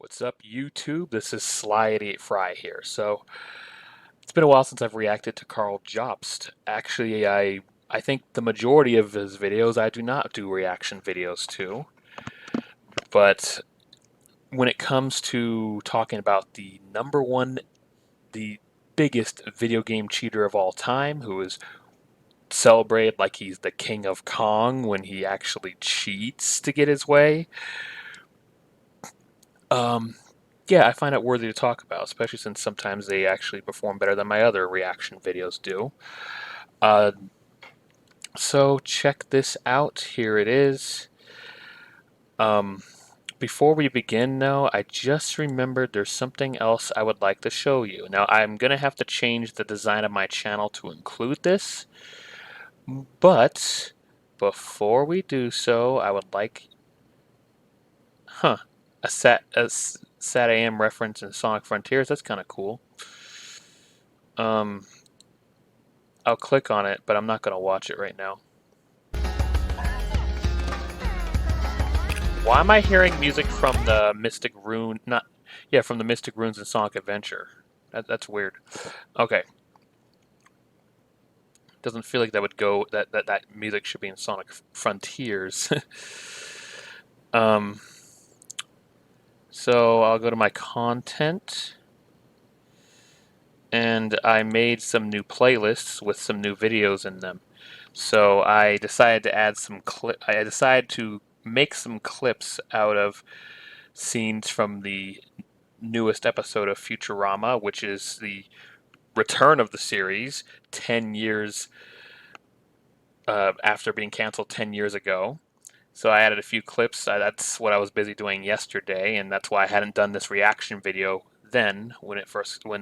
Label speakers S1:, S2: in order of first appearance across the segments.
S1: What's up, YouTube? This is Sly88Fry here. So, it's been a while since I've reacted to Karl Jobst. Actually, I think the majority of his videos I do not do reaction videos to. But when it comes to talking about the number one, the biggest video game cheater of all time, who is celebrated like he's the king of Kong when he actually cheats to get his way, um, yeah, I find it worthy to talk about, especially since sometimes they actually perform better than my other reaction videos do. Uh, so check this out. Here it is. Um, Before we begin, though, I just remembered there's something else I would like to show you. Now, I'm going to have to change the design of my channel to include this, but before we do so, I would like, a Sat AM reference in Sonic Frontiers. That's kind of cool. Um, I'll click on it, but I'm not going to watch it right now. Why am I hearing music from the Mystic Rune? Not, yeah, from the Mystic Runes in Sonic Adventure. That's weird. Okay. Doesn't feel like that would go. That music should be in Sonic Frontiers. um. So I'll go to my content, and I made some new playlists with some new videos in them. So I decided to add some I decided to make some clips out of scenes from the newest episode of Futurama, which is the return of the series 10 years after being canceled 10 years ago. So I added a few clips. That's what I was busy doing yesterday, and that's why I hadn't done this reaction video then when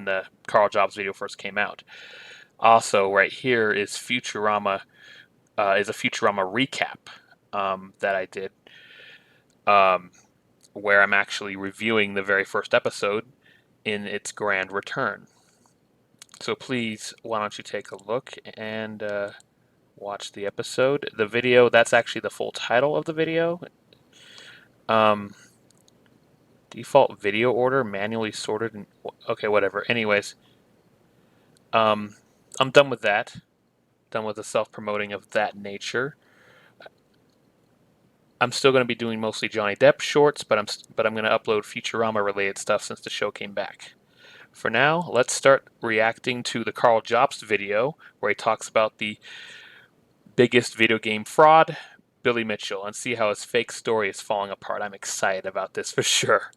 S1: the Karl Jobst video first came out. Also, right here is Futurama is a Futurama recap that I did, where I'm actually reviewing the very first episode in its grand return. So please, why don't you take a look and watch the episode. The video, that's actually the full title of the video. Default video order, manually sorted, and okay, whatever. Anyways, I'm done with that. Done with the self-promoting of that nature. I'm still going to be doing mostly Johnny Depp shorts, but I'm going to upload Futurama related stuff since the show came back. For now, let's start reacting to the Karl Jobst video where he talks about the biggest video game fraud, Billy Mitchell, and see how his fake story is falling apart. I'm excited about this for sure.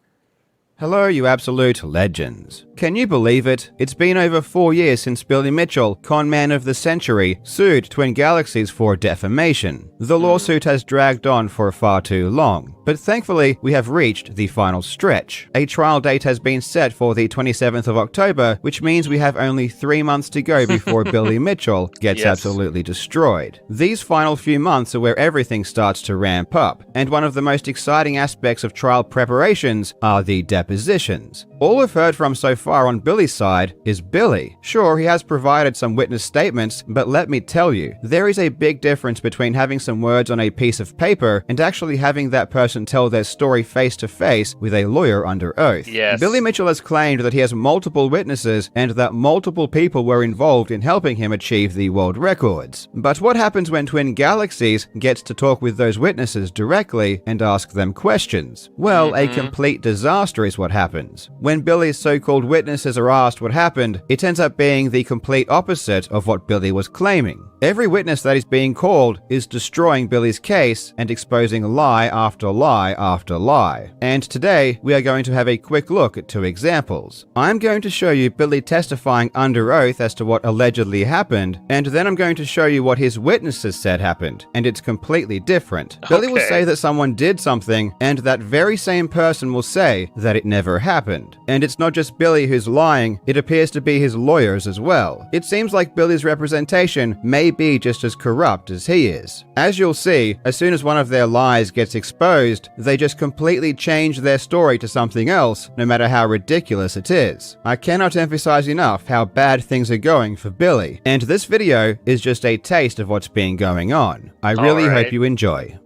S2: Hello, you absolute legends. Can you believe it? It's been over 4 years since Billy Mitchell, con man of the century, sued Twin Galaxies for defamation. The lawsuit has dragged on for far too long, but thankfully we have reached the final stretch. A trial date has been set for the 27th of October, which means we have only 3 months to go before Billy Mitchell gets absolutely destroyed. These final few months are where everything starts to ramp up, and one of the most exciting aspects of trial preparations are the depositions. All we've heard from so far on Billy's side is Billy. Sure, he has provided some witness statements, but let me tell you, there is a big difference between having some words on a piece of paper and actually having that person tell their story face to face with a lawyer under oath.
S1: Yes.
S2: Billy Mitchell has claimed that he has multiple witnesses and that multiple people were involved in helping him achieve the world records. But what happens when Twin Galaxies gets to talk with those witnesses directly and ask them questions? Well, a complete disaster is what happens. When Billy's so-called witnesses are asked what happened, it ends up being the complete opposite of what Billy was claiming. Every witness that is being called is destroying Billy's case and exposing lie after lie after lie. And today, we are going to have a quick look at 2 examples. I'm going to show you Billy testifying under oath as to what allegedly happened, and then I'm going to show you what his witnesses said happened, and it's completely different. Okay. Billy will say that someone did something, and that very same person will say that it never happened. And it's not just Billy who's lying, it appears to be his lawyers as well. It seems like Billy's representation may be just as corrupt as he is. As you'll see, as soon as one of their lies gets exposed, they just completely change their story to something else, no matter how ridiculous it is. I cannot emphasize enough how bad things are going for Billy, and this video is just a taste of what's been going on. I really hope you enjoy.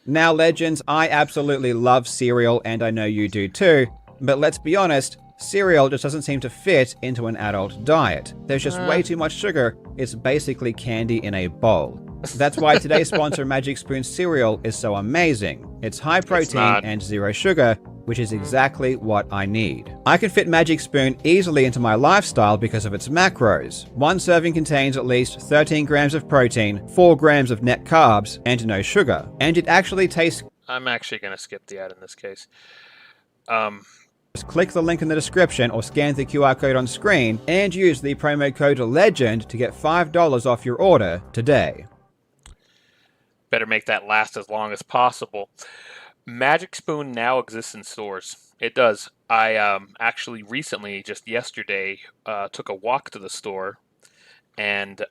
S2: Now, Legends, I absolutely love cereal, and I know you do too, but let's be honest, cereal just doesn't seem to fit into an adult diet. There's just way too much sugar, it's basically candy in a bowl. That's why today's sponsor, Magic Spoon Cereal, is so amazing. It's high protein and zero sugar, which is exactly what I need. I can fit Magic Spoon easily into my lifestyle because of its macros. One serving contains at least 13 grams of protein, 4 grams of net carbs, and no sugar. And it actually tastes...
S1: I'm actually going to skip the ad in this case.
S2: Click the link in the description or scan the QR code on screen and use the promo code LEGEND to get $5 off your order today.
S1: Better make that last as long as possible. Magic Spoon now exists in stores. It does. I actually recently, just yesterday, took a walk to the store and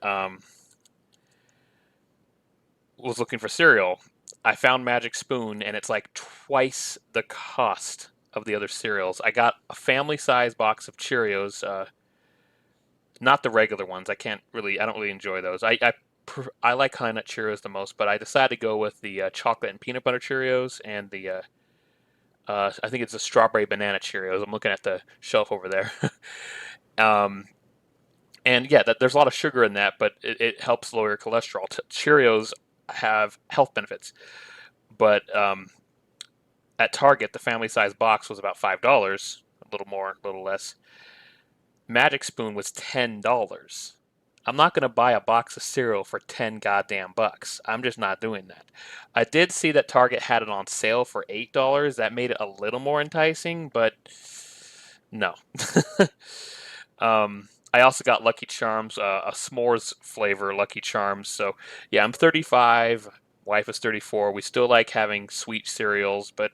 S1: was looking for cereal. I found Magic Spoon, and it's like twice the cost of the other cereals. I got a family-size box of Cheerios, not the regular ones. I don't really enjoy those. I like Honey Nut Cheerios the most, but I decided to go with the chocolate and peanut butter Cheerios and the I think it's the strawberry banana Cheerios. I'm looking at the shelf over there. And yeah, there's a lot of sugar in that, but it helps lower your cholesterol. Cheerios have health benefits, but at Target, the family size box was about $5, a little more, a little less. Magic Spoon was $10. I'm not going to buy a box of cereal for 10 goddamn bucks. I'm just not doing that. I did see that Target had it on sale for $8. That made it a little more enticing, but no. I also got Lucky Charms, a s'mores flavor Lucky Charms. So yeah, I'm 35. Wife is 34. We still like having sweet cereals, but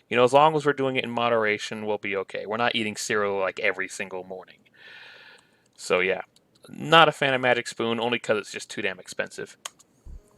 S1: you know, as long as we're doing it in moderation, we'll be okay. We're not eating cereal like every single morning. So yeah. Not a fan of Magic Spoon, only because it's just too damn expensive.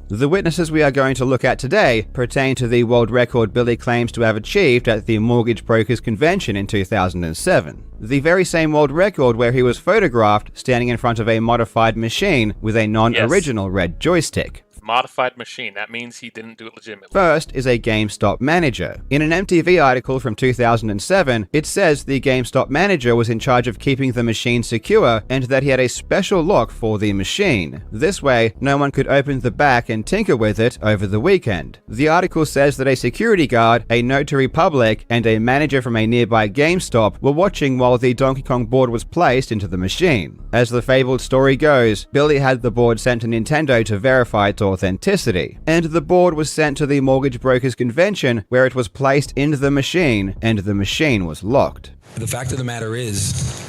S2: The witnesses we are going to look at today pertain to the world record Billy claims to have achieved at the Mortgage Brokers Convention in 2007. The very same world record where he was photographed standing in front of a modified machine with a non-original red joystick.
S1: Modified machine. That means he didn't do it legitimately.
S2: First is a GameStop manager. In an MTV article from 2007, it says the GameStop manager was in charge of keeping the machine secure and that he had a special lock for the machine. This way, no one could open the back and tinker with it over the weekend. The article says that a security guard, a notary public, and a manager from a nearby GameStop were watching while the Donkey Kong board was placed into the machine. As the fabled story goes, Billy had the board sent to Nintendo to verify its authenticity, and the board was sent to the Mortgage Brokers Convention where it was placed into the machine and the machine was locked.
S3: The fact of the matter is,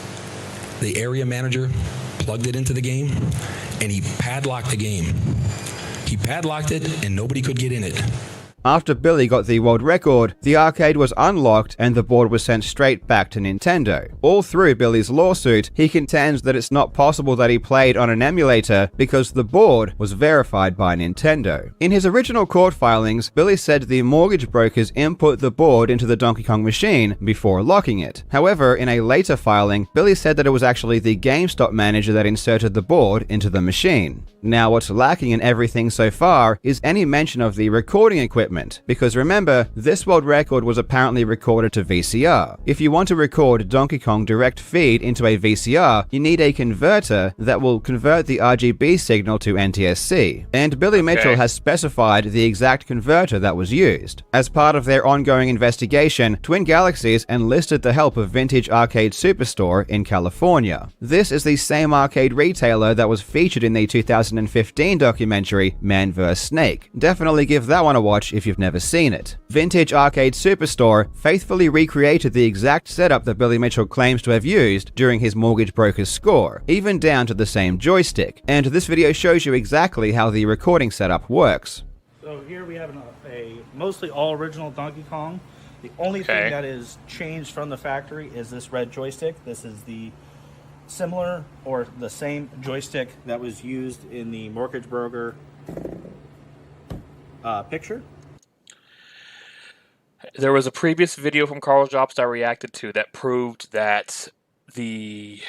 S3: the area manager plugged it into the game and he padlocked the game. He padlocked it and nobody could get in it.
S2: After Billy got the world record, the arcade was unlocked and the board was sent straight back to Nintendo. All through Billy's lawsuit, he contends that it's not possible that he played on an emulator because the board was verified by Nintendo. In his original court filings, Billy said the mortgage brokers input the board into the Donkey Kong machine before locking it. However, in a later filing, Billy said that it was actually the GameStop manager that inserted the board into the machine. Now, what's lacking in everything so far is any mention of the recording equipment, because remember, this world record was apparently recorded to VCR. If you want to record Donkey Kong direct feed into a VCR, you need a converter that will convert the RGB signal to NTSC, and Billy Mitchell has specified the exact converter that was used. As part of their ongoing investigation, Twin Galaxies enlisted the help of Vintage Arcade Superstore in California. This is the same arcade retailer that was featured in the 2015 documentary Man vs. Snake. Definitely give that one a watch if you've never seen it. Vintage Arcade Superstore faithfully recreated the exact setup that Billy Mitchell claims to have used during his mortgage broker's score, even down to the same joystick. And this video shows you exactly how the recording setup works.
S4: So here we have a mostly all original Donkey Kong. The only thing that is changed from the factory is this red joystick. This is the similar or the same joystick that was used in the mortgage broker picture.
S1: There was a previous video from Karl Jobst I reacted to that proved that the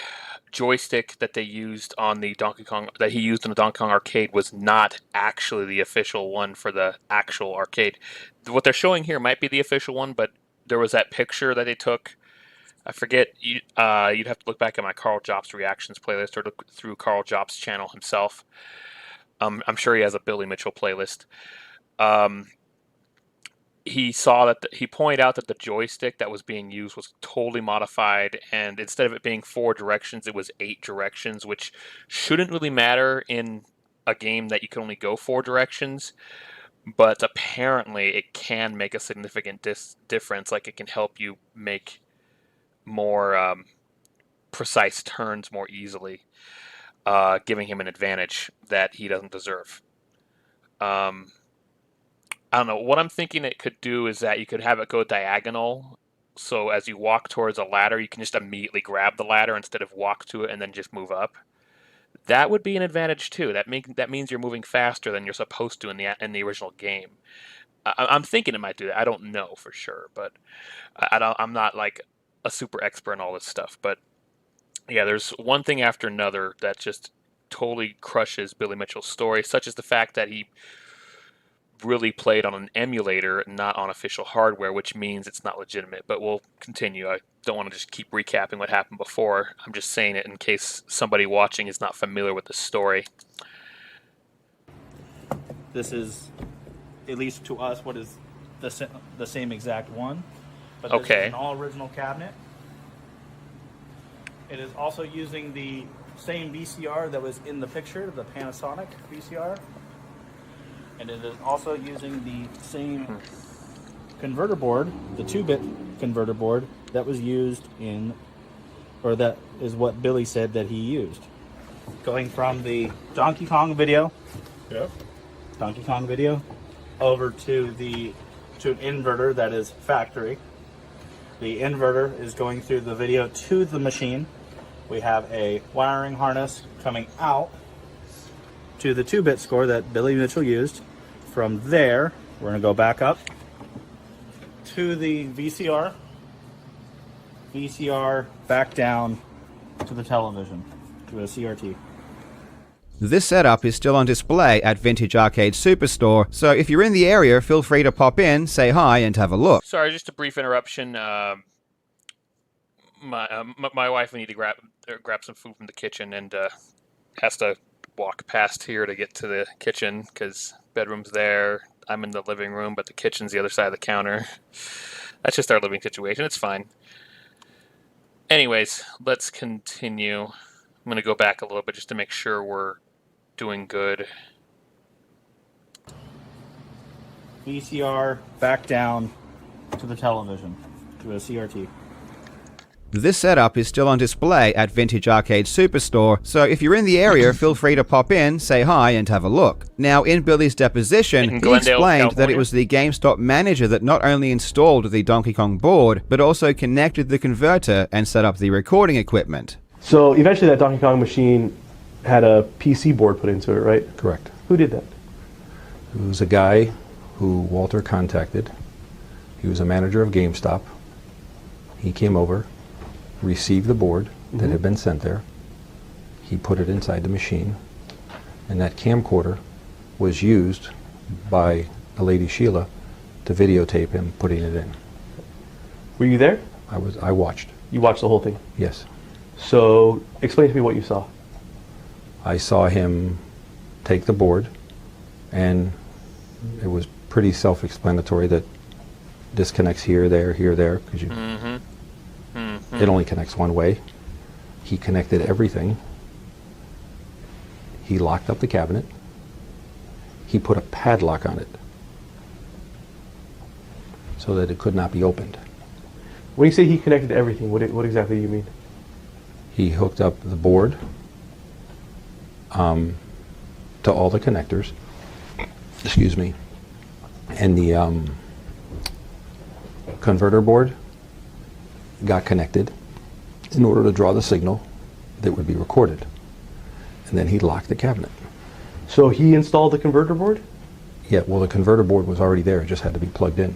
S1: joystick that they used on the Donkey Kong that he used in the Donkey Kong arcade was not actually the official one for the actual arcade. What they're showing here might be the official one, but there was that picture that they took. I forget. You'd have to look back at my Karl Jobst reactions playlist or look through Karl Jobst's channel himself. I'm sure he has a Billy Mitchell playlist. Um, he saw that he pointed out that the joystick that was being used was totally modified, and instead of it being 4 directions, it was 8 directions, which shouldn't really matter in a game that you can only go 4 directions. But apparently, it can make a significant difference. Like, it can help you make more precise turns more easily, giving him an advantage that he doesn't deserve. Um, I don't know. What I'm thinking it could do is that you could have it go diagonal. So as you walk towards a ladder, you can just immediately grab the ladder instead of walk to it and then just move up. That would be an advantage too. That means you're moving faster than you're supposed to in the original game. I'm thinking it might do that. I don't know for sure, but I'm not like a super expert in all this stuff. But yeah, there's one thing after another that just totally crushes Billy Mitchell's story, such as the fact that he really played on an emulator, not on official hardware, which means it's not legitimate. But we'll continue. I don't want to just keep recapping what happened before. I'm just saying it in case somebody watching is not familiar with the story.
S4: This is, at least to us, what is the same exact one. But this is an all-original cabinet. It is also using the same VCR that was in the picture, the Panasonic VCR. And it is also using the same converter board, the 2-bit converter board that was used in, or that is what Billy said that he used. Going from the Donkey Kong video, over to an inverter that is factory. The inverter is going through the video to the machine. We have a wiring harness coming out to the 2-bit score that Billy Mitchell used. From there, we're going to go back up to the VCR. VCR back down to the television, to a CRT.
S2: This setup is still on display at Vintage Arcade Superstore, so if you're in the area, feel free to pop in, say hi, and have a look.
S1: Sorry, just a brief interruption. My wife will need to grab some food from the kitchen and has to walk past here to get to the kitchen because bedroom's there. I'm in the living room, but the kitchen's the other side of the counter. That's just our living situation. It's fine. Anyways, let's continue. I'm going to go back a little bit just to make sure we're doing good.
S4: VCR back down to the television, to a CRT.
S2: This setup is still on display at Vintage Arcade Superstore, so if you're in the area, feel free to pop in, say hi, and have a look. Now, in Billy's deposition, he explained that it was the GameStop manager that not only installed the Donkey Kong board, but also connected the converter and set up the recording equipment.
S5: So eventually that Donkey Kong machine had a PC board put into it, right?
S6: Correct.
S5: Who did that?
S6: It was a guy who Walter contacted. He was a manager of GameStop. He came over, received the board that had been sent there. He put it inside the machine, and that camcorder was used by the lady Sheila to videotape him putting it in.
S5: Were you there?
S6: I watched.
S5: You watched the whole thing?
S6: Yes.
S5: So explain to me what you saw.
S6: I saw him take the board, and it was pretty self-explanatory that this connects here, there, because you it only connects one way. He connected everything. He locked up the cabinet. He put a padlock on it so that it could not be opened.
S5: When you say he connected everything, what exactly do you mean?
S6: He hooked up the board to all the connectors, excuse me, and the converter board got connected in order to draw the signal that would be recorded. And then he locked the cabinet.
S5: So he installed the converter board?
S6: Yeah, well, the converter board was already there. It just had to be plugged in.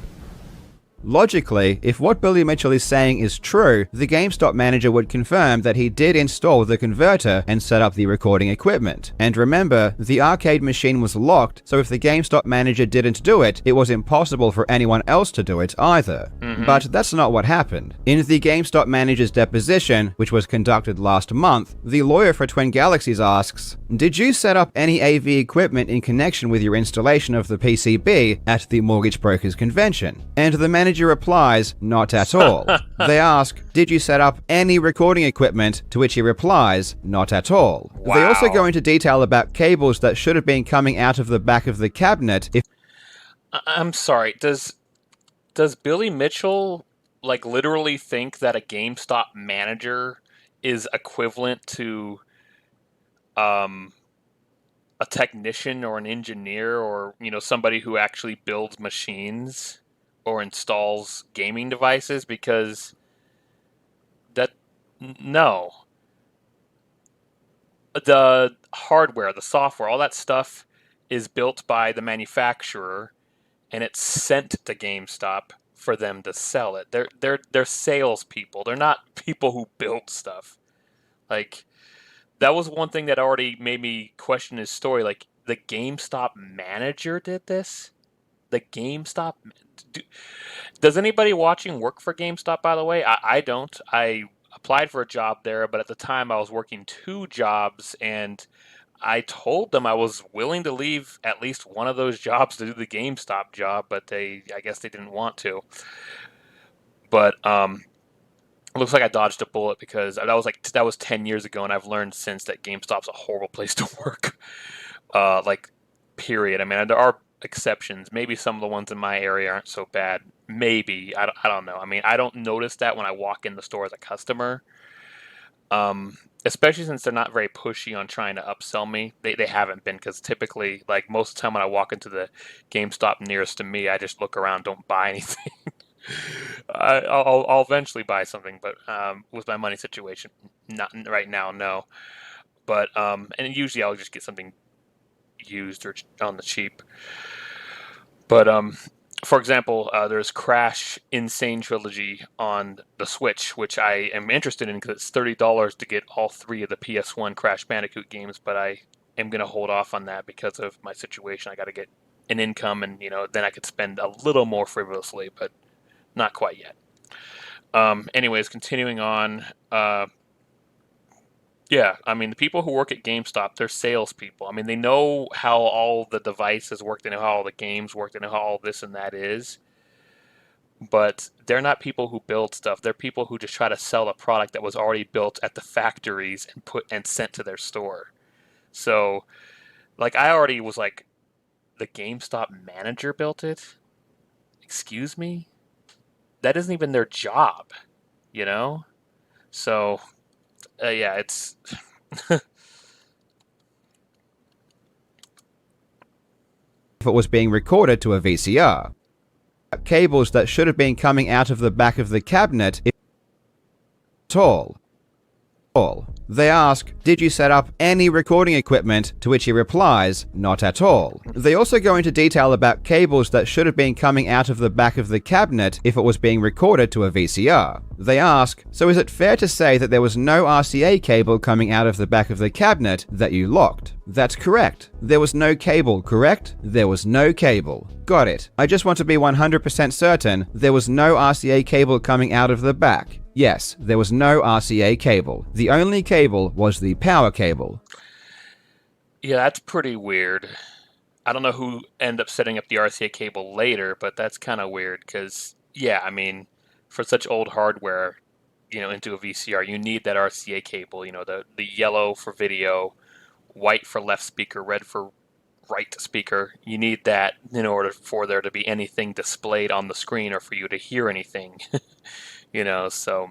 S2: Logically, if what Billy Mitchell is saying is true, the GameStop manager would confirm that he did install the converter and set up the recording equipment. And remember, the arcade machine was locked, so if the GameStop manager didn't do it, it was impossible for anyone else to do it either. But that's not what happened. In the GameStop manager's deposition, which was conducted last month, the lawyer for Twin Galaxies asks, "Did you set up any AV equipment in connection with your installation of the PCB at the mortgage brokers convention?" And the manager replies, "Not at all." They ask, "Did you set up any recording equipment?" To which he replies, "Not at all."
S1: Wow.
S2: They also go into detail about cables that should have been coming out of the back of the cabinet if
S1: I'm sorry. Does Billy Mitchell like literally think that a GameStop manager is equivalent to a technician or an engineer or somebody who actually builds machines or installs gaming devices? Because no, the hardware, the software, all that stuff is built by the manufacturer and it's sent to GameStop for them to sell it. They're salespeople. They're not people who build stuff. Like, that was one thing that already made me question his story. Like, the GameStop manager did this? The GameStop... Does anybody watching work for GameStop, by the way? I don't. I applied for a job there, but at the time I was working 2 jobs, and I told them I was willing to leave at least one of those jobs to do the GameStop job, but I guess they didn't want to. But it looks like I dodged a bullet because that was 10 years ago, and I've learned since that GameStop's a horrible place to work. Period. I mean, there are exceptions. Maybe some of the ones in my area aren't so bad. Maybe. I don't know. I mean, I don't notice that when I walk in the store as a customer. Especially since they're not very pushy on trying to upsell me. They haven't been, because typically, like, most of the time when I walk into the GameStop nearest to me, I just look around, don't buy anything. I'll eventually buy something, but with my money situation, not right now, no. But and usually I'll just get something used or on the cheap. But for example, there's Crash Insane Trilogy on the Switch, which I am interested in because it's $30 to get all 3 of the PS1 Crash Bandicoot games, but I am going to hold off on that because of my situation. I got to get an income, and then I could spend a little more frivolously, but not quite yet. Anyways, continuing on. Yeah, I mean, the people who work at GameStop, they're salespeople. I mean, they know how all the devices work, they know how all the games work, they know how all this and that is. But they're not people who build stuff. They're people who just try to sell a product that was already built at the factories and sent to their store. So, like, I already was like, the GameStop manager built it? Excuse me? That isn't even their job, So... yeah, it's...
S2: if it was being recorded to a VCR. Cables that should have been coming out of the back of the cabinet at all. They ask, "Did you set up any recording equipment?" To which he replies, "Not at all." They also go into detail about cables that should have been coming out of the back of the cabinet if it was being recorded to a VCR. They ask, "So is it fair to say that there was no RCA cable coming out of the back of the cabinet that you locked?" That's correct. There was no cable, correct? There was no cable. Got it. I just want to be 100% certain there was no RCA cable coming out of the back. Yes, there was no RCA cable. The only cable was the power cable.
S1: Yeah, that's pretty weird. I don't know who ended up setting up the RCA cable later, but that's kind of weird because, yeah, I mean, for such old hardware, into a VCR, you need that RCA cable, the yellow for video, white for left speaker, red for right speaker. You need that in order for there to be anything displayed on the screen or for you to hear anything. So,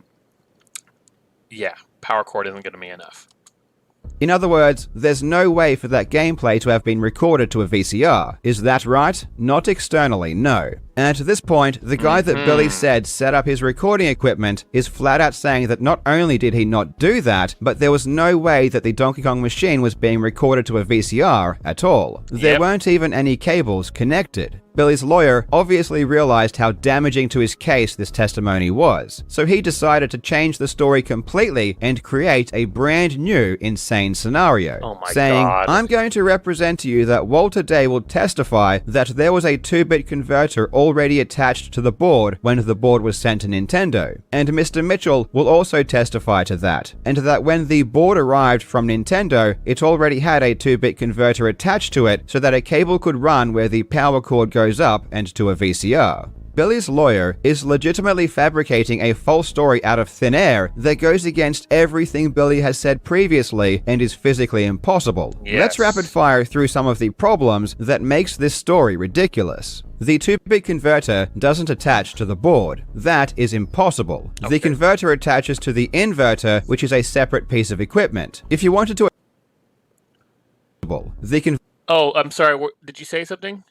S1: yeah, power cord isn't going to be enough.
S2: In other words, there's no way for that gameplay to have been recorded to a VCR. Is that right? Not externally, no. And to this point, the guy that Billy said set up his recording equipment is flat out saying that not only did he not do that, but there was no way that the Donkey Kong machine was being recorded to a VCR at all. There weren't even any cables connected. Billy's lawyer obviously realized how damaging to his case this testimony was, so he decided to change the story completely and create a brand new insane scenario,
S1: Oh my
S2: saying,
S1: God.
S2: "I'm going to represent to you that Walter Day will testify that there was a 2-bit converter already attached to the board when the board was sent to Nintendo, and Mr. Mitchell will also testify to that, and that when the board arrived from Nintendo, it already had a 2-bit converter attached to it so that a cable could run where the power cord goes up and to a VCR. Billy's lawyer is legitimately fabricating a false story out of thin air that goes against everything Billy has said previously and is physically impossible.
S1: Yes.
S2: Let's rapid fire through some of the problems that makes this story ridiculous. The 2-bit converter doesn't attach to the board. That is impossible.
S1: Okay.
S2: The converter attaches to the inverter, which is a separate piece of equipment. If you wanted to...
S1: Oh, I'm sorry. Did you say something?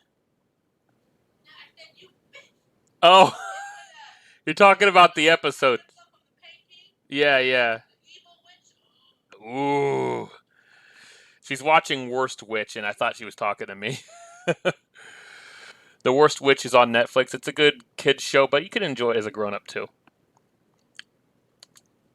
S1: Oh, you're talking about the episode. Yeah. Ooh. She's watching Worst Witch, and I thought she was talking to me. The Worst Witch is on Netflix. It's a good kids show, but you can enjoy it as a grown-up too.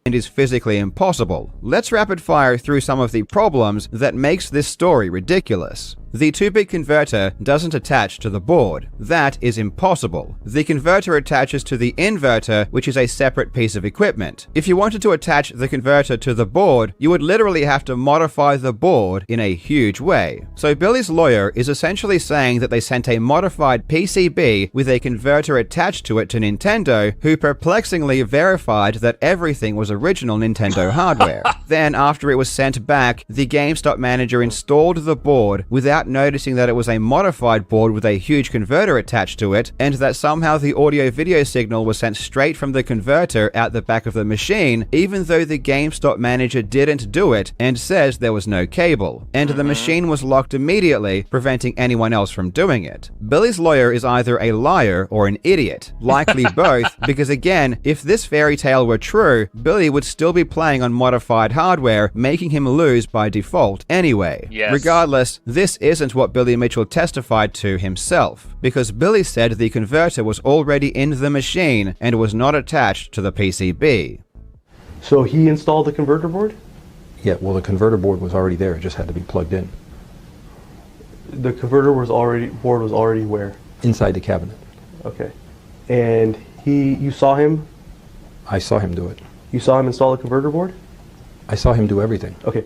S2: And is physically impossible. Let's rapid fire through some of the problems that makes this story ridiculous. The 2-bit converter doesn't attach to the board. That is impossible. The converter attaches to the inverter, which is a separate piece of equipment. If you wanted to attach the converter to the board, you would literally have to modify the board in a huge way. So Billy's lawyer is essentially saying that they sent a modified PCB with a converter attached to it to Nintendo, who perplexingly verified that everything was original Nintendo hardware. Then, after it was sent back, the GameStop manager installed the board without noticing that it was a modified board with a huge converter attached to it, and that somehow the audio-video signal was sent straight from the converter out the back of the machine, even though the GameStop manager didn't do it and says there was no cable. And the machine was locked immediately, preventing anyone else from doing it. Billy's lawyer is either a liar or an idiot. Likely both, because again, if this fairy tale were true, Billy would still be playing on modified hardware, making him lose by default anyway.
S1: Yes.
S2: Regardless, this isn't what Billy Mitchell testified to himself, because Billy said the converter was already in the machine and was not attached to the PCB.
S5: So he installed the converter board?
S6: Yeah, well, the converter board was already there. It just had to be plugged in.
S5: The converter board was already where?
S6: Inside the cabinet.
S5: Okay. And you saw him?
S6: I saw him do it.
S5: You saw him install the converter board?
S6: I saw him do everything.
S5: Okay.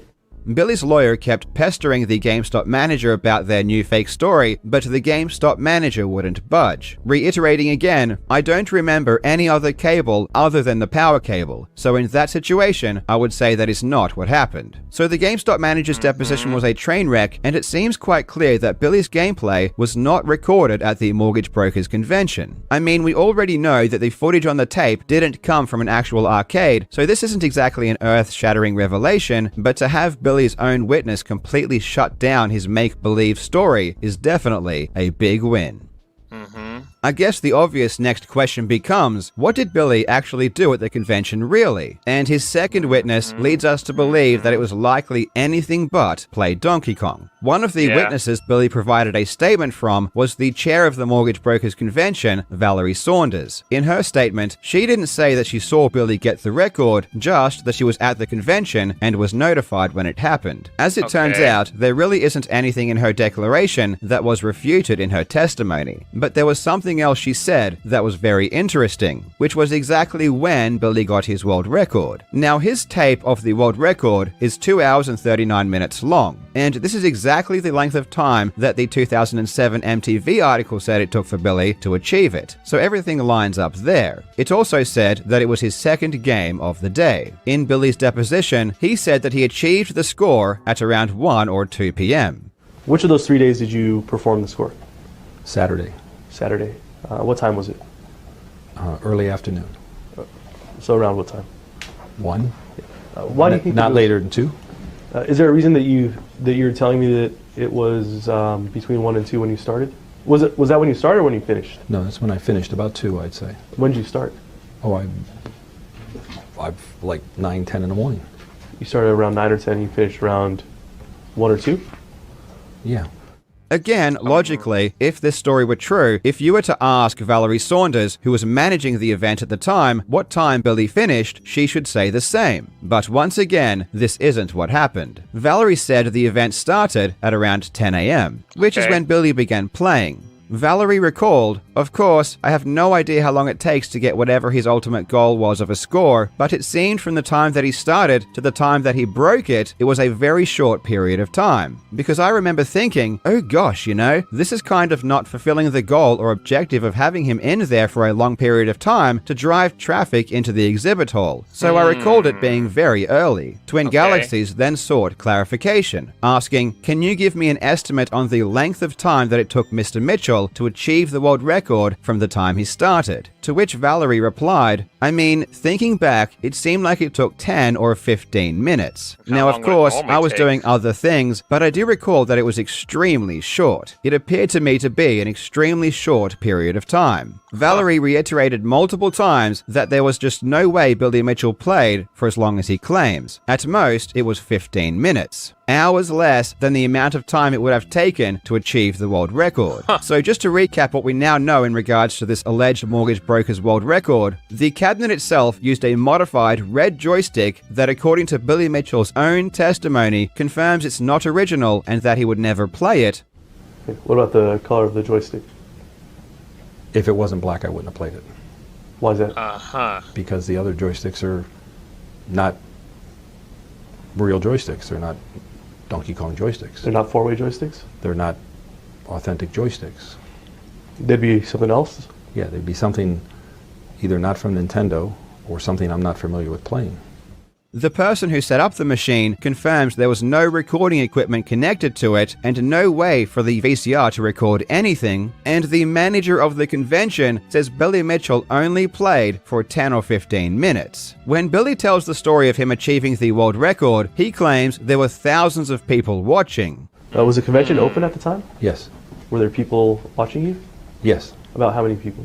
S2: Billy's lawyer kept pestering the GameStop manager about their new fake story, but the GameStop manager wouldn't budge, reiterating again, "I don't remember any other cable other than the power cable, so in that situation, I would say that is not what happened." So the GameStop manager's deposition was a train wreck, and it seems quite clear that Billy's gameplay was not recorded at the mortgage brokers convention. I mean, we already know that the footage on the tape didn't come from an actual arcade, so this isn't exactly an earth-shattering revelation, but to have Billy's own witness completely shut down his make-believe story is definitely a big win. I guess the obvious next question becomes, what did Billy actually do at the convention really? And his second witness leads us to believe that it was likely anything but play Donkey Kong. One of the witnesses Billy provided a statement from was the chair of the Mortgage Brokers Convention, Valerie Saunders. In her statement, she didn't say that she saw Billy get the record, just that she was at the convention and was notified when it happened. As it turns out, there really isn't anything in her declaration that was refuted in her testimony, but there was something else she said that was very interesting, which was exactly when Billy got his world record. Now, his tape of the world record is 2 hours and 39 minutes long, and this is exactly the length of time that the 2007 MTV article said it took for Billy to achieve it, so everything lines up there. It also said that it was his second game of the day. In Billy's deposition, he said that he achieved the score at around 1 or 2 p.m.
S5: Which of those 3 days did you perform the score?
S6: Saturday.
S5: Saturday. What time was it?
S6: Early afternoon.
S5: So around what time?
S6: 1.
S5: Why do you think
S6: not later than 2?
S5: Is there a reason that you're telling me that it was between 1 and 2 when you started? Was that when you started or when you finished?
S6: No, that's when I finished, about 2, I'd say.
S5: When did you start?
S6: Oh, I like 9, 10 in the morning.
S5: You started around 9 or 10 and you finished around 1 or 2?
S6: Yeah.
S2: Again, logically, if this story were true, if you were to ask Valerie Saunders, who was managing the event at the time, what time Billy finished, she should say the same. But once again, this isn't what happened. Valerie said the event started at around 10 a.m., which is when Billy began playing. Valerie recalled, "Of course, I have no idea how long it takes to get whatever his ultimate goal was of a score, but it seemed from the time that he started to the time that he broke it, it was a very short period of time. Because I remember thinking, oh gosh, this is kind of not fulfilling the goal or objective of having him in there for a long period of time to drive traffic into the exhibit hall. So I recalled it being very early." Twin Galaxies then sought clarification, asking, "Can you give me an estimate on the length of time that it took Mr. Mitchell to achieve the world record from the time he started?" To which Valerie replied, "I mean, thinking back, it seemed like it took 10 or 15 minutes. Now, of course, I was doing other things, but I do recall that it was extremely short. It appeared to me to be an extremely short period of time." Valerie reiterated multiple times that there was just no way Billy Mitchell played for as long as he claims. At most, it was 15 minutes. Hours less than the amount of time it would have taken to achieve the world record. So just to recap what we now know in regards to this alleged mortgage broker's world record, the cabinet itself used a modified red joystick that, according to Billy Mitchell's own testimony, confirms it's not original and that he would never play it.
S5: What about the color of the joystick?
S6: If it wasn't black, I wouldn't have played it.
S5: Why is that?
S6: Because the other joysticks are not real joysticks. They're not Donkey Kong joysticks.
S5: They're not four-way joysticks?
S6: They're not authentic joysticks.
S5: They'd be something else?
S6: Yeah, they'd be something either not from Nintendo or something I'm not familiar with playing.
S2: The person who set up the machine confirms there was no recording equipment connected to it and no way for the VCR to record anything, and the manager of the convention says Billy Mitchell only played for 10 or 15 minutes. When Billy tells the story of him achieving the world record, he claims there were thousands of people watching.
S5: Was the convention open at the time?
S6: Yes.
S5: Were there people watching you?
S6: Yes.
S5: About how many people?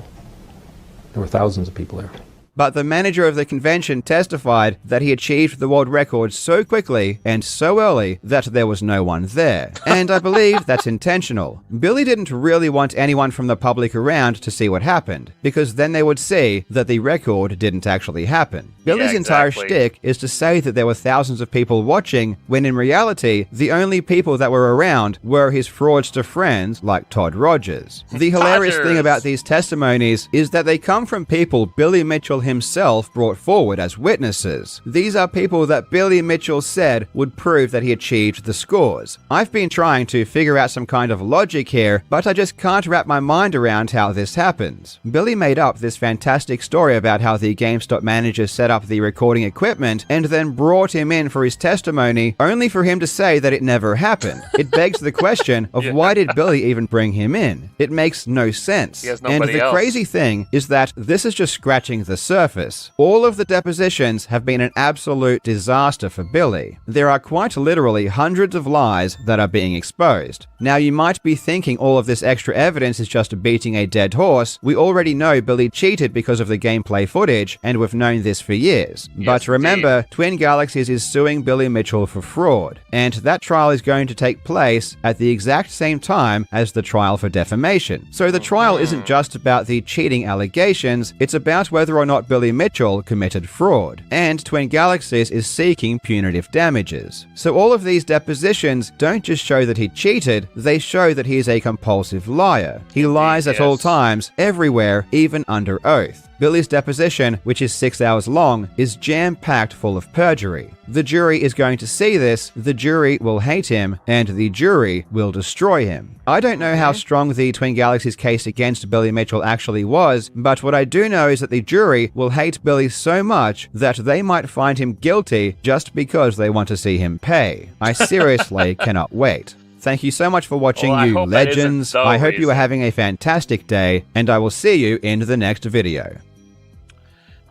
S6: There were thousands of people there.
S2: But the manager of the convention testified that he achieved the world record so quickly and so early that there was no one there. And I believe that's intentional. Billy didn't really want anyone from the public around to see what happened, because then they would see that the record didn't actually happen. Billy's entire shtick is to say that there were thousands of people watching, when in reality, the only people that were around were his fraudster friends like Todd Rogers. The hilarious thing about these testimonies is that they come from people Billy Mitchell himself brought forward as witnesses. These are people that Billy Mitchell said would prove that he achieved the scores. I've been trying to figure out some kind of logic here, but I just can't wrap my mind around how this happens. Billy made up this fantastic story about how the GameStop manager set up the recording equipment and then brought him in for his testimony, only for him to say that it never happened. It begs the question of why did Billy even bring him in? It makes no sense.
S1: He has
S2: And
S1: nobody
S2: the
S1: else.
S2: crazy thing is that this is just scratching the surface. All of the depositions have been an absolute disaster for Billy. There are quite literally hundreds of lies that are being exposed. Now, you might be thinking all of this extra evidence is just beating a dead horse. We already know Billy cheated because of the gameplay footage, and we've known this for years. But remember, Twin Galaxies is suing Billy Mitchell for fraud, and that trial is going to take place at the exact same time as the trial for defamation. So the trial isn't just about the cheating allegations, it's about whether or not Billy Mitchell committed fraud, and Twin Galaxies is seeking punitive damages. So all of these depositions don't just show that he cheated, they show that he is a compulsive liar. He lies at all times, everywhere, even under oath. Billy's deposition, which is 6 hours long, is jam-packed full of perjury. The jury is going to see this, the jury will hate him, and the jury will destroy him. I don't know how strong the Twin Galaxies case against Billy Mitchell actually was, but what I do know is that the jury will hate Billy so much that they might find him guilty just because they want to see him pay. I seriously cannot wait. Thank you so much for watching,
S1: Well, I
S2: you
S1: hope that isn't
S2: legends.
S1: the
S2: I hope you are
S1: reason.
S2: having a fantastic day, and I will see you in the next video.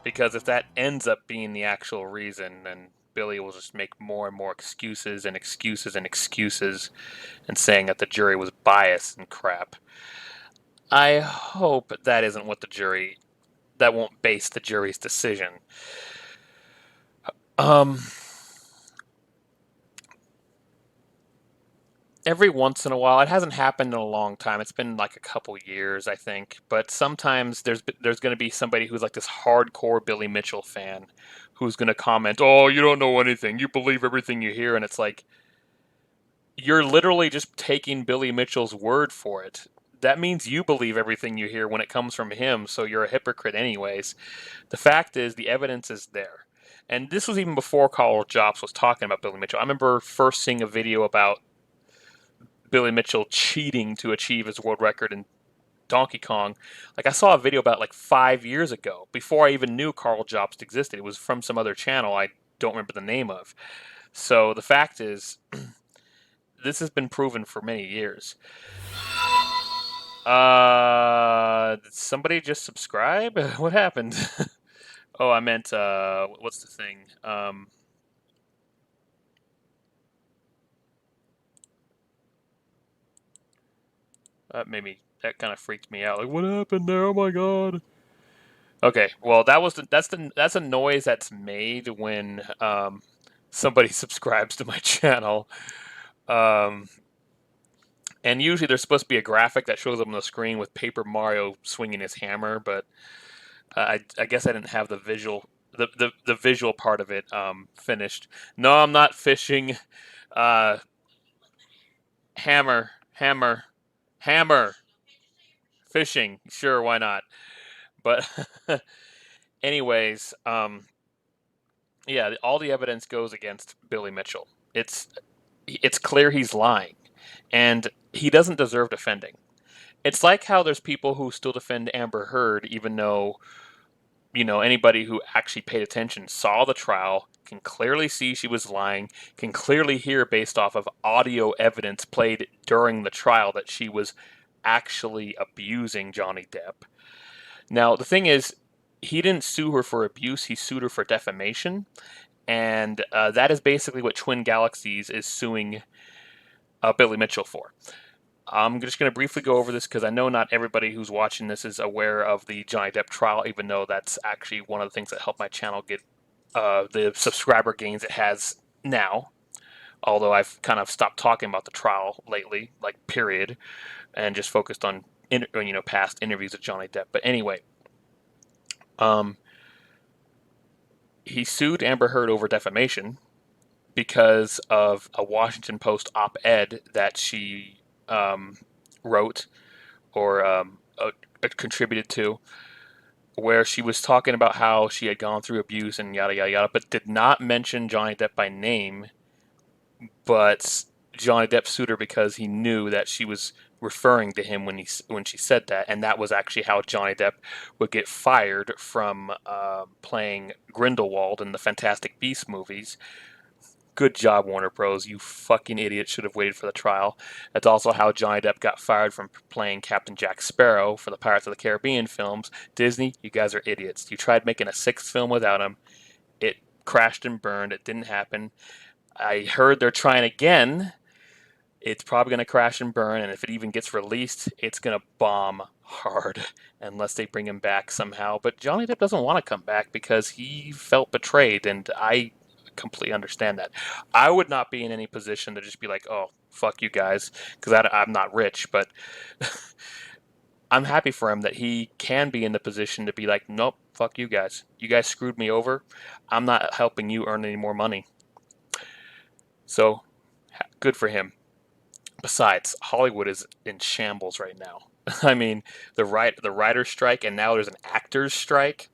S1: Because if that ends up being the actual reason, then Billy will just make more and more excuses and excuses and excuses and saying that the jury was biased and crap. I hope that isn't what that won't base the jury's decision. Every once in a while. It hasn't happened in a long time. It's been like a couple years, I think. But sometimes there's going to be somebody who's like this hardcore Billy Mitchell fan who's going to comment, "Oh, you don't know anything. You believe everything you hear." And it's like you're literally just taking Billy Mitchell's word for it. That means you believe everything you hear when it comes from him, so you're a hypocrite anyways. The fact is, the evidence is there. And this was even before Karl Jobst was talking about Billy Mitchell. I remember first seeing a video about Billy Mitchell cheating to achieve his world record in Donkey Kong. Like, I saw a video about it like 5 years ago, before I even knew Karl Jobst existed. It was from some other channel I don't remember the name of. So the fact is, this has been proven for many years. Did somebody just subscribe? What happened? Oh, I meant, what's the thing? That kind of freaked me out. Like, what happened there? Oh my god. Okay, well, that's a noise that's made when somebody subscribes to my channel. Um, and usually there's supposed to be a graphic that shows up on the screen with Paper Mario swinging his hammer, but I guess I didn't have the visual part of it finished. No, I'm not fishing. Uh, hammer, hammer, hammer, fishing. Sure, why not? But anyways, yeah, all the evidence goes against Billy Mitchell. It's clear he's lying, and he doesn't deserve defending. It's like how there's people who still defend Amber Heard, even though anybody who actually paid attention saw the trial, can clearly see she was lying, can clearly hear based off of audio evidence played during the trial that she was actually abusing Johnny Depp. Now, the thing is, he didn't sue her for abuse, he sued her for defamation, and that is basically what Twin Galaxies is suing Billy Mitchell for. I'm just going to briefly go over this because I know not everybody who's watching this is aware of the Johnny Depp trial, even though that's actually one of the things that helped my channel get the subscriber gains it has now. Although I've kind of stopped talking about the trial lately, like period, and just focused on past interviews with Johnny Depp. But anyway, he sued Amber Heard over defamation because of a Washington Post op-ed that she wrote or contributed to, where she was talking about how she had gone through abuse and yada yada yada, but did not mention Johnny Depp by name. But Johnny Depp sued her because he knew that she was referring to him when she said that, and that was actually how Johnny Depp would get fired from playing Grindelwald in the Fantastic Beasts movies. Good job, Warner Bros. You fucking idiot should have waited for the trial. That's also how Johnny Depp got fired from playing Captain Jack Sparrow for the Pirates of the Caribbean films. Disney, you guys are idiots. You tried making a sixth film without him. It crashed and burned. It didn't happen. I heard they're trying again. It's probably going to crash and burn, and if it even gets released, it's going to bomb hard unless they bring him back somehow. But Johnny Depp doesn't want to come back because he felt betrayed, and I completely understand that. I would not be in any position to just be like, oh, fuck you guys, because I'm not rich, but I'm happy for him that he can be in the position to be like, nope, fuck you guys. You guys screwed me over. I'm not helping you earn any more money. So, good for him. Besides, Hollywood is in shambles right now. I mean, the writer's strike, and now there's an actor's strike.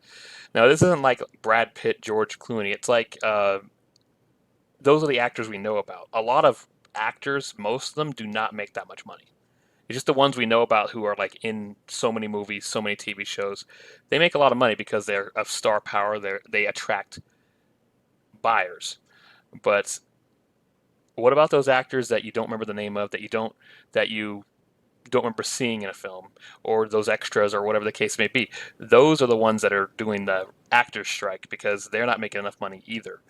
S1: Now, this isn't like Brad Pitt, George Clooney. It's like those are the actors we know about. A lot of actors, most of them, do not make that much money. It's just the ones we know about who are like in so many movies, so many TV shows. They make a lot of money because they're of star power. They attract buyers. But what about those actors that you don't remember the name of, that you don't remember seeing in a film, or those extras, or whatever the case may be? Those are the ones that are doing the actors strike because they're not making enough money either.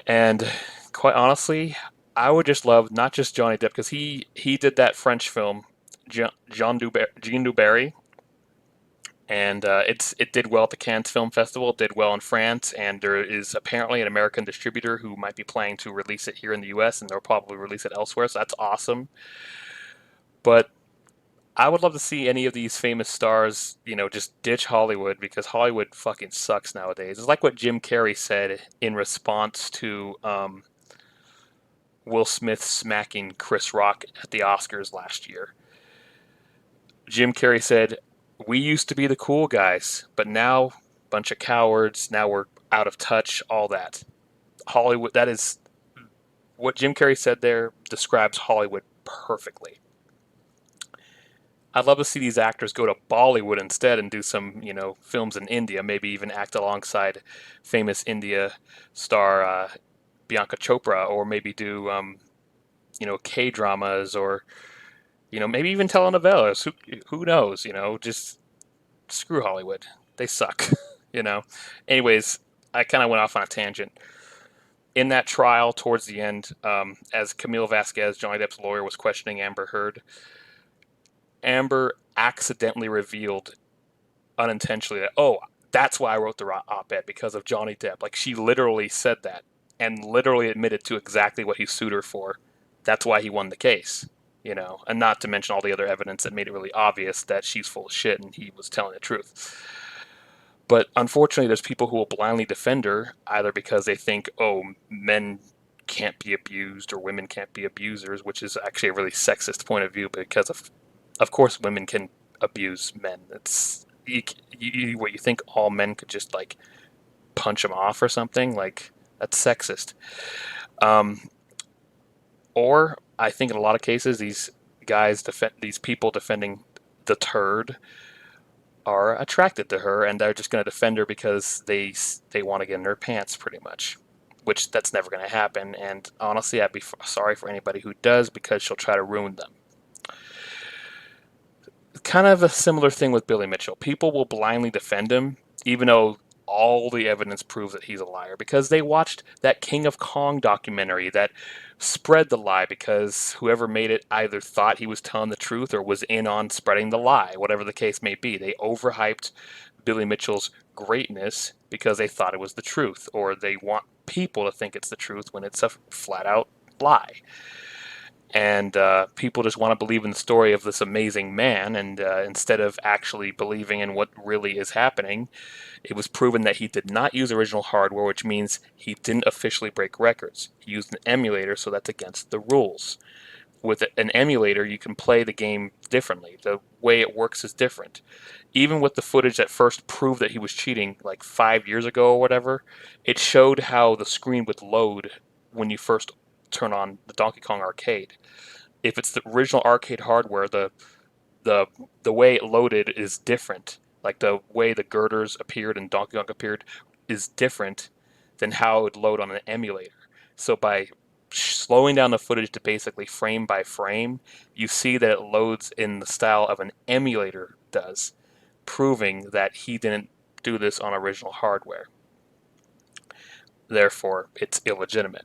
S1: And quite honestly, I would just love not just Johnny Depp, because he did that French film, Jean Dubarry, and it did well at the Cannes Film Festival, it did well in France, and there is apparently an American distributor who might be planning to release it here in the U.S., and they'll probably release it elsewhere, so that's awesome. But I would love to see any of these famous stars, just ditch Hollywood because Hollywood fucking sucks nowadays. It's like what Jim Carrey said in response to Will Smith smacking Chris Rock at the Oscars last year. Jim Carrey said, "We used to be the cool guys, but now, bunch of cowards, now we're out of touch, all that." Hollywood, that is what Jim Carrey said there describes Hollywood perfectly. I'd love to see these actors go to Bollywood instead and do some, films in India, maybe even act alongside famous India star Bianca Chopra, or maybe do, K dramas, or maybe even telenovelas. Who knows? Just screw Hollywood. They suck. you know. Anyways, I kind of went off on a tangent. In that trial, towards the end, as Camille Vasquez, Johnny Depp's lawyer, was questioning Amber Heard, Amber accidentally revealed unintentionally that, oh, that's why I wrote the op-ed, because of Johnny Depp. Like, she literally said that and literally admitted to exactly what he sued her for. That's why he won the case, and not to mention all the other evidence that made it really obvious that she's full of shit and he was telling the truth. But unfortunately, there's people who will blindly defend her, either because they think, oh, men can't be abused or women can't be abusers, which is actually a really sexist point of view, because of course women can abuse men. It's what you think all men could just like punch them off or something, like that's sexist. Or I think in a lot of cases these people defending the turd are attracted to her, and they're just going to defend her because they want to get in her pants, pretty much. Which that's never going to happen. And honestly, I'd be sorry for anybody who does, because she'll try to ruin them. Kind of a similar thing with Billy Mitchell. People will blindly defend him, even though all the evidence proves that he's a liar, because they watched that King of Kong documentary that spread the lie, because whoever made it either thought he was telling the truth or was in on spreading the lie, whatever the case may be. They overhyped Billy Mitchell's greatness because they thought it was the truth, or they want people to think it's the truth when it's a flat out lie. And people just want to believe in the story of this amazing man, and instead of actually believing in what really is happening, it was proven that he did not use original hardware, which means he didn't officially break records. He used an emulator, so that's against the rules. With an emulator, you can play the game differently. The way it works is different. Even with the footage that first proved that he was cheating, like 5 years ago or whatever, it showed how the screen would load when you first turn on the Donkey Kong arcade. If it's the original arcade hardware, the way it loaded is different. Like the way the girders appeared and Donkey Kong appeared is different than how it would load on an emulator. So by slowing down the footage to basically frame by frame, you see that it loads in the style of an emulator does, proving that he didn't do this on original hardware. Therefore, it's illegitimate.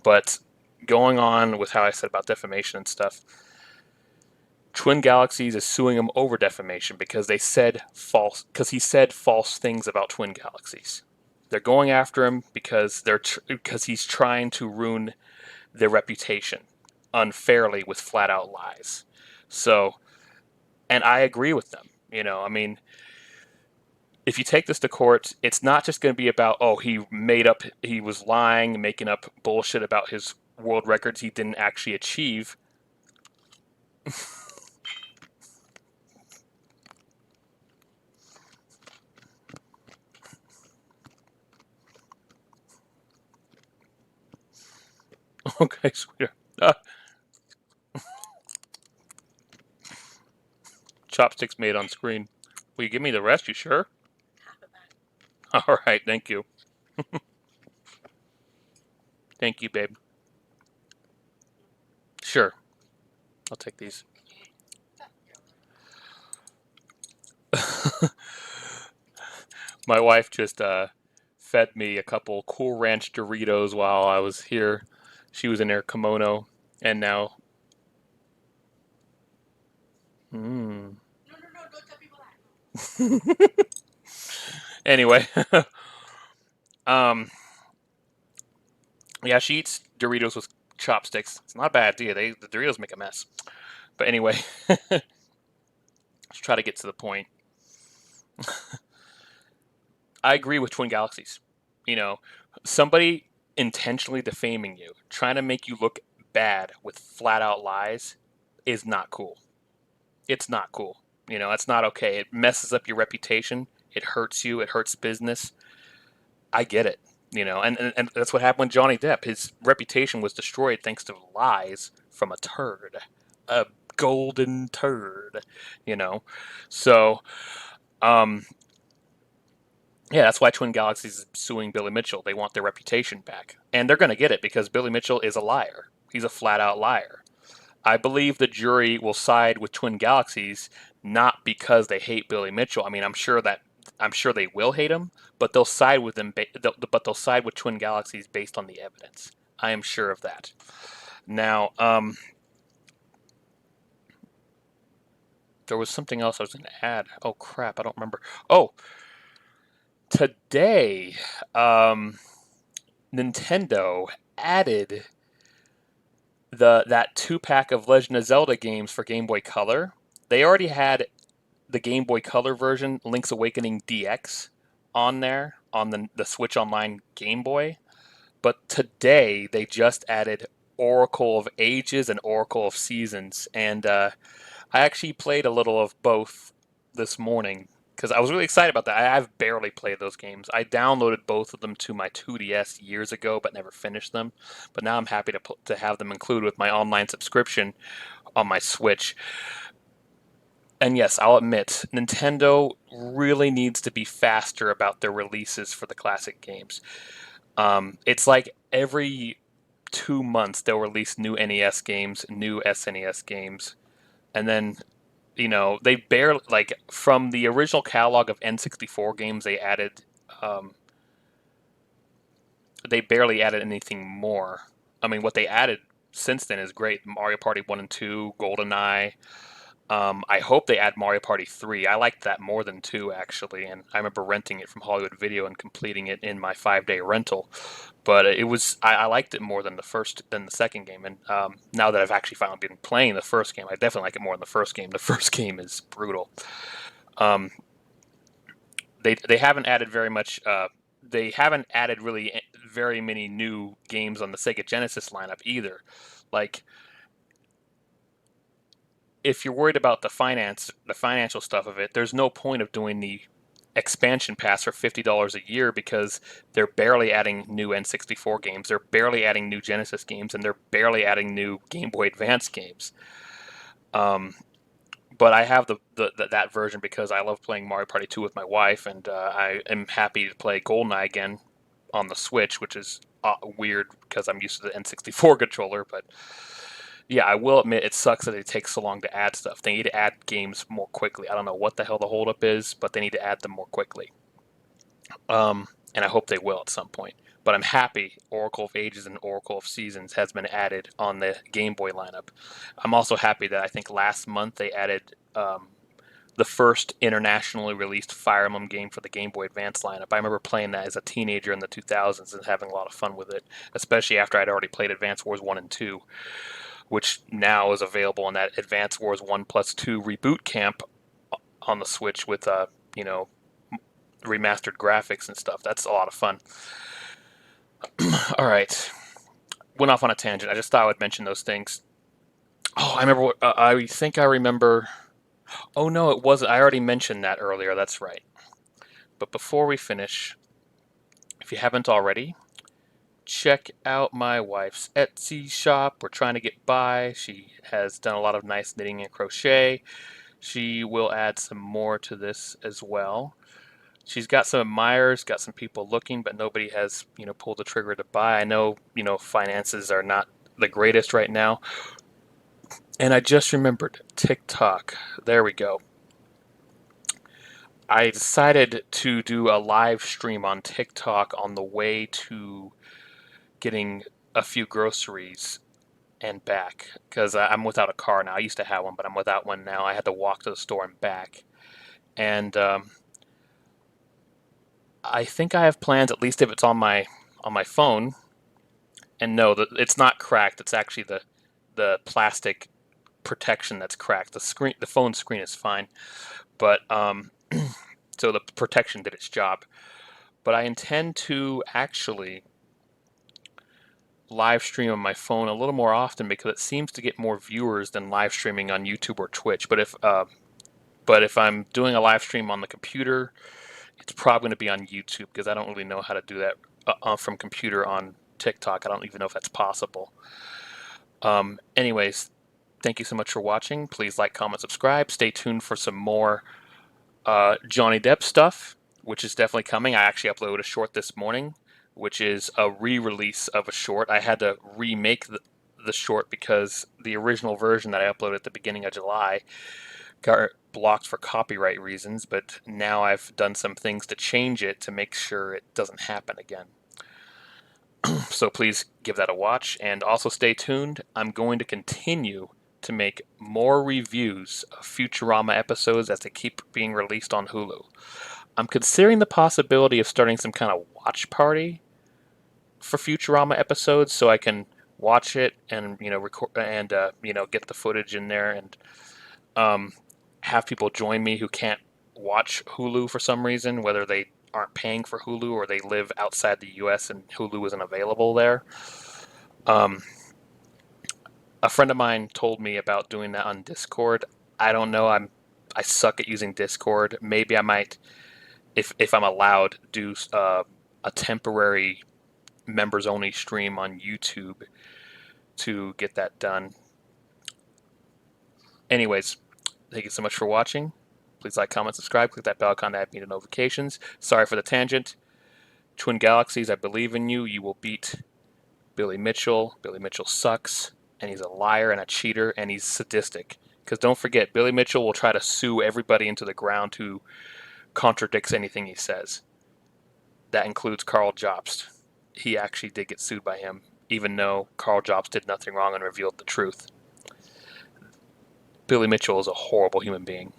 S1: But going on with how I said about defamation and stuff, Twin Galaxies is suing him over defamation because he said false things about Twin Galaxies. They're going after him because he's trying to ruin their reputation unfairly with flat out lies. So, and I agree with them. I mean, if you take this to court, it's not just going to be about, oh, he was lying, making up bullshit about his world records he didn't actually achieve. Okay, sweetheart. Chopsticks made on screen. Will you give me the rest? You sure? All right, thank you. Thank you, babe. Sure. I'll take these. My wife just fed me a couple Cool Ranch Doritos while I was here. She was in her kimono, and now. No, don't tell people that. Anyway, um, yeah, she eats Doritos with chopsticks. It's not a bad idea. The Doritos make a mess. But anyway, let's try to get to the point. I agree with Twin Galaxies. You know, somebody intentionally defaming you, trying to make you look bad with flat out lies is not cool. It's not cool. You know, it's not okay. It messes up your reputation. It hurts you. It hurts business. I get it. You know, and that's what happened with Johnny Depp. His reputation was destroyed thanks to lies from a turd. A golden turd. You know. So, um, yeah, that's why Twin Galaxies is suing Billy Mitchell. They want their reputation back. And they're going to get it because Billy Mitchell is a liar. He's a flat out liar. I believe the jury will side with Twin Galaxies not because they hate Billy Mitchell. I mean, I'm sure they will hate him, but they'll side with him. But they'll side with Twin Galaxies based on the evidence. I am sure of that. Now, there was something else I was going to add. Oh crap, I don't remember. Oh, today, Nintendo added that 2 pack of Legend of Zelda games for Game Boy Color. They already had the Game Boy Color version, Link's Awakening DX, on there on the Switch Online Game Boy. But today they just added Oracle of Ages and Oracle of Seasons, and I actually played a little of both this morning because I was really excited about that. I've barely played those games. I downloaded both of them to my 2DS years ago, but never finished them. But now I'm happy to have them included with my online subscription on my Switch. And yes, I'll admit, Nintendo really needs to be faster about their releases for the classic games. It's like every 2 months they'll release new NES games, new SNES games, and then they barely like from the original catalog of N64 games um, they barely added anything more. I mean, what they added since then is great. Mario Party 1 and 2, GoldenEye. I hope they add Mario Party 3. I liked that more than 2, actually, and I remember renting it from Hollywood Video and completing it in my 5-day rental. But I liked it more than the second game. And now that I've actually finally been playing the first game, I definitely like it more than the first game. The first game is brutal. Um, they haven't added very much. They haven't added really very many new games on the Sega Genesis lineup either. Like, if you're worried about the financial stuff of it, there's no point of doing the expansion pass for $50 a year because they're barely adding new N64 games, they're barely adding new Genesis games, and they're barely adding new Game Boy Advance games. But I have that version because I love playing Mario Party 2 with my wife, and I am happy to play GoldenEye again on the Switch, which is weird because I'm used to the N64 controller, but yeah, I will admit it sucks that it takes so long to add stuff. They need to add games more quickly. I don't know what the hell the holdup is, but they need to add them more quickly. And I hope they will at some point. But I'm happy Oracle of Ages and Oracle of Seasons has been added on the Game Boy lineup. I'm also happy that I think last month they added the first internationally released Fire Emblem game for the Game Boy Advance lineup. I remember playing that as a teenager in the 2000s and having a lot of fun with it, especially after I'd already played Advance Wars 1 and 2, which now is available in that Advance Wars 1+2 reboot camp on the Switch with remastered graphics and stuff. That's a lot of fun. All right, went off on a tangent. I just thought I would mention those things. Oh, I remember. I think I remember. Oh no, it wasn't. I already mentioned that earlier. That's right. But before we finish, if you haven't already, check out my wife's Etsy shop. We're trying to get by. She has done a lot of nice knitting and crochet. She will add some more to this as well. She's got some admirers, got some people looking, but nobody has, pulled the trigger to buy. I know, finances are not the greatest right now. And I just remembered TikTok. There we go. I decided to do a live stream on TikTok on the way to getting a few groceries and back because I'm without a car now. I used to have one, but I'm without one now. I had to walk to the store and back. and I think I have plans, at least if it's on my phone. And no, it's not cracked. It's actually the plastic protection that's cracked. The phone screen is fine, but so the protection did its job. But I intend to actually live stream on my phone a little more often because it seems to get more viewers than live streaming on YouTube or Twitch. But if I'm doing a live stream on the computer, it's probably going to be on YouTube because I don't really know how to do that from computer on TikTok. I don't even know if that's possible. Anyways, thank you so much for watching. Please like, comment, subscribe. Stay tuned for some more Johnny Depp stuff, which is definitely coming. I actually uploaded a short this morning, which is a re-release of a short. I had to remake the short because the original version that I uploaded at the beginning of July got blocked for copyright reasons, but now I've done some things to change it to make sure it doesn't happen again. So please give that a watch, and also stay tuned. I'm going to continue to make more reviews of Futurama episodes as they keep being released on Hulu. I'm considering the possibility of starting some kind of watch party for Futurama episodes, so I can watch it and record and get the footage in there and have people join me who can't watch Hulu for some reason, whether they aren't paying for Hulu or they live outside the U.S. and Hulu isn't available there. Um, a friend of mine told me about doing that on Discord. I don't know. I suck at using Discord. Maybe I might, if I'm allowed, do a temporary members only stream on YouTube to get that done. Anyways, thank you so much for watching. Please like, comment, subscribe, click that bell icon to add me to notifications. Sorry for the tangent. Twin Galaxies, I believe in you. You will beat Billy Mitchell. Billy Mitchell sucks, and he's a liar and a cheater, and he's sadistic. Because don't forget, Billy Mitchell will try to sue everybody into the ground who contradicts anything he says. That includes Karl Jobst. He actually did get sued by him, even though Karl Jobst did nothing wrong and revealed the truth. Billy Mitchell is a horrible human being.